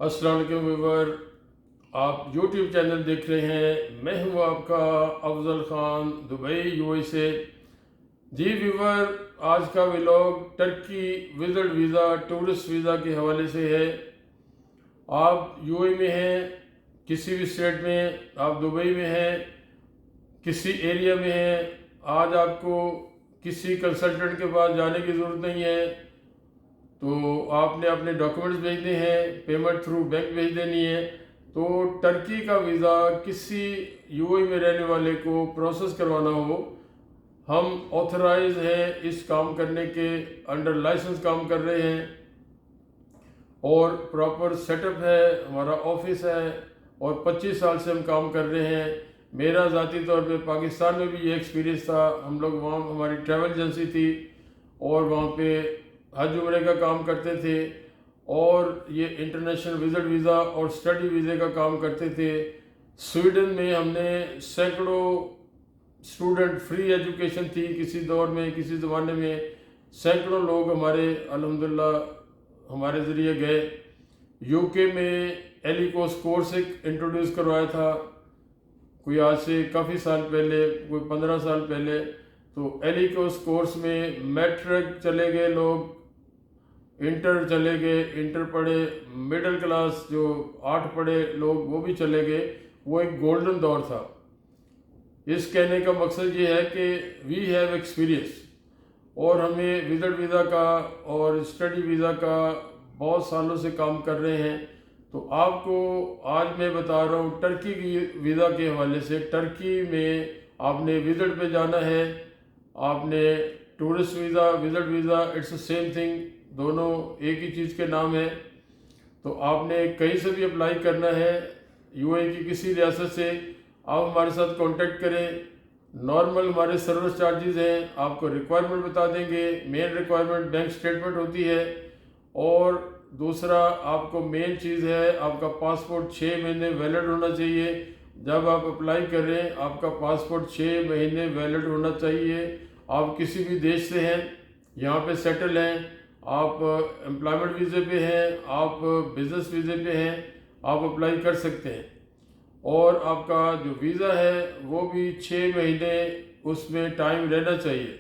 अस्सलाम वालेकुम व्यूवर, आप यूट्यूब चैनल देख रहे हैं। मैं हूं आपका अफजल ख़ान, दुबई यूएई से। जी व्यूवर, आज का vlog Turkey visit visa, tourist visa के हवाले से है। आप यूएई में हैं, किसी भी स्टेट में, आप दुबई में हैं, किसी एरिया में हैं, आज आपको किसी कंसल्टेंट के पास जाने की ज़रूरत नहीं है। तो आपने अपने डॉक्यूमेंट्स भेजने हैं, पेमेंट थ्रू बैंक भेज देनी है। तो टर्की का वीज़ा किसी यूएई में रहने वाले को प्रोसेस करवाना हो, हम ऑथराइज हैं इस काम करने के, अंडर लाइसेंस काम कर रहे हैं और प्रॉपर सेटअप है, हमारा ऑफिस है और 25 साल से हम काम कर रहे हैं। मेरा ज़ाती तौर पे पाकिस्तान में भी ये एक्सपीरियंस था। हम लोग वहाँ, हमारी ट्रैवल एजेंसी थी और वहाँ पे हज उम्रे का काम करते थे और ये इंटरनेशनल विजिट वीज़ा और स्टडी वीज़े का काम करते थे। स्वीडन में हमने सैकड़ों स्टूडेंट, फ्री एजुकेशन थी किसी दौर में, किसी ज़माने में सैकड़ों लोग हमारे अल्हम्दुलिल्लाह हमारे ज़रिए गए। यूके में एलिकोस कोर्स एक इंट्रोड्यूस करवाया था, कोई आज से काफ़ी साल पहले, कोई 15 साल पहले। तो एलिकोस कोर्स में मैट्रिक चले गए लोग, इंटर चले गए, इंटर पढ़े, मिडिल क्लास जो 8 पढ़े लोग वो भी चले गए। वो एक गोल्डन दौर था। इस कहने का मकसद ये है कि वी हैव एक्सपीरियंस और हमें विजिट वीज़ा का और स्टडी वीज़ा का बहुत सालों से काम कर रहे हैं। तो आपको आज मैं बता रहा हूँ टर्की की वीज़ा के हवाले से। टर्की में आपने विजिट पे जाना है, आपने tourist visa, visit visa, it's same thing, दोनों एक ही चीज़ के नाम है। तो आपने कहीं से भी अप्लाई करना है, यूएई की किसी रियासत से, आप हमारे साथ कांटेक्ट करें। नॉर्मल हमारे सर्विस चार्जेस हैं, आपको रिक्वायरमेंट बता देंगे। मेन रिक्वायरमेंट बैंक स्टेटमेंट होती है और दूसरा आपको मेन चीज़ है आपका पासपोर्ट 6 महीने वैलिड होना चाहिए। जब आप अप्लाई करें आपका पासपोर्ट 6 महीने वैलिड होना चाहिए। आप किसी भी देश से हैं, यहाँ पे सेटल हैं, आप एम्प्लॉयमेंट वीज़े पे हैं, आप बिज़नेस वीज़े पे हैं, आप अप्लाई कर सकते हैं। और आपका जो वीज़ा है वो भी 6 महीने उसमें टाइम रहना चाहिए।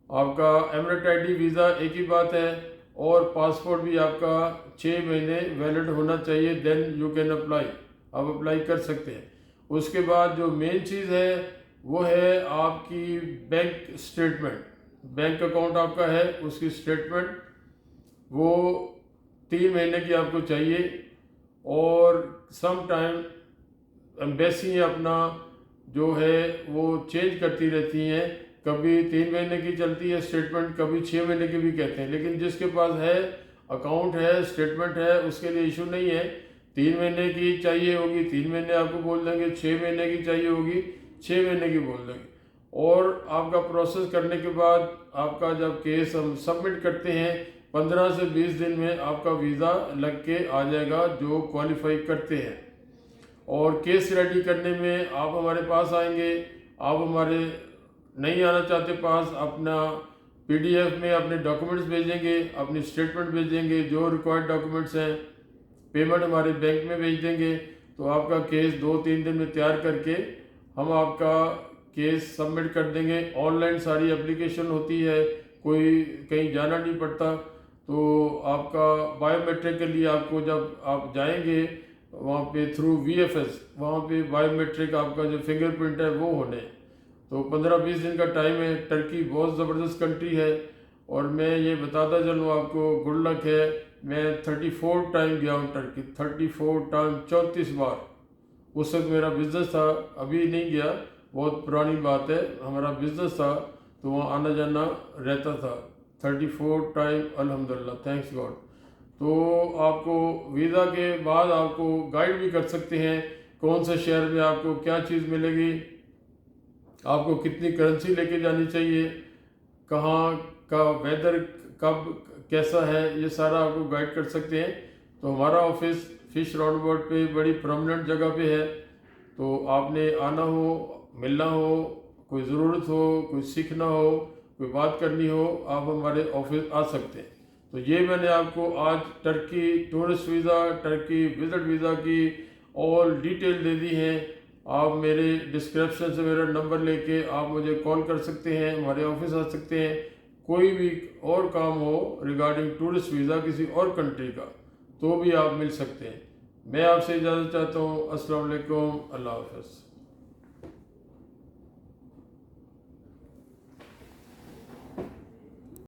आपका एमरेट आईडी वीज़ा एक ही बात है और पासपोर्ट भी आपका 6 महीने वैलिड होना चाहिए, देन यू कैन अप्लाई, आप अप्लाई कर सकते हैं। उसके बाद जो मेन चीज़ है वो है आपकी बैंक स्टेटमेंट। बैंक अकाउंट आपका है, उसकी स्टेटमेंट वो 3 महीने की आपको चाहिए। और सम टाइम एम्बेसी अपना जो है वो चेंज करती रहती हैं, कभी 3 महीने की चलती है स्टेटमेंट, कभी 6 महीने की भी कहते हैं। लेकिन जिसके पास है, अकाउंट है, स्टेटमेंट है, उसके लिए इशू नहीं है। 3 महीने की चाहिए होगी 3 महीने आपको बोल देंगे, 6 महीने की चाहिए होगी 6 महीने की बोल देंगे। और आपका प्रोसेस करने के बाद आपका जब केस हम सबमिट करते हैं 15 से 20 दिन में आपका वीज़ा लग के आ जाएगा, जो क्वालिफाई करते हैं। और केस रेडी करने में आप हमारे पास आएंगे, आप हमारे नहीं आना चाहते पास, अपना पीडीएफ में अपने डॉक्यूमेंट्स भेजेंगे, अपनी स्टेटमेंट भेजेंगे, जो रिक्वायर्ड डॉक्यूमेंट्स हैं, पेमेंट हमारे बैंक में भेज देंगे। तो आपका केस 2-3 दिन में तैयार करके हम आपका केस सबमिट कर देंगे। ऑनलाइन सारी एप्लीकेशन होती है, कोई कहीं जाना नहीं पड़ता। तो आपका बायोमेट्रिक के लिए आपको जब आप जाएंगे वहाँ पे थ्रू वीएफएस, वहाँ पे बायोमेट्रिक आपका जो फिंगरप्रिंट है वो होने। तो 15-20 दिन का टाइम है। टर्की बहुत ज़बरदस्त कंट्री है और मैं ये बताता चलूँ आपको, गुड लक है। मैं 34 टाइम गया हूँ टर्की, 34 टाइम, 34 बार। उस वक्त मेरा बिज़नेस था, अभी नहीं गया, बहुत पुरानी बात है। हमारा बिज़नेस था तो वहाँ आना जाना रहता था। 34 टाइम अल्हम्दुलिल्लाह, थैंक्स गॉड। तो आपको वीज़ा के बाद आपको गाइड भी कर सकते हैं कौन से शहर में आपको क्या चीज़ मिलेगी, आपको कितनी करेंसी लेके जानी चाहिए, कहाँ का वेदर कब कैसा है, ये सारा आपको गाइड कर सकते हैं। तो हमारा ऑफिस फिश राउंड अबाउट पे बड़ी प्रोमिनेंट जगह पे है। तो आपने आना हो, मिलना हो, कोई ज़रूरत हो, कोई सीखना हो, कोई बात करनी हो, आप हमारे ऑफिस आ सकते हैं। तो ये मैंने आपको आज Turkey tourist visa, Turkey visit visa की ऑल डिटेल दे दी है। आप मेरे डिस्क्रिप्शन से मेरा नंबर लेके आप मुझे कॉल कर सकते हैं, हमारे ऑफिस आ सकते हैं। कोई भी और काम हो रिगार्डिंग टूरिस्ट वीज़ा किसी और कंट्री का तो भी आप मिल सकते हैं। मैं आपसे इजाज़त चाहता हूँ। अस्सलाम वालेकुम, अल्लाह हाफ़िज़।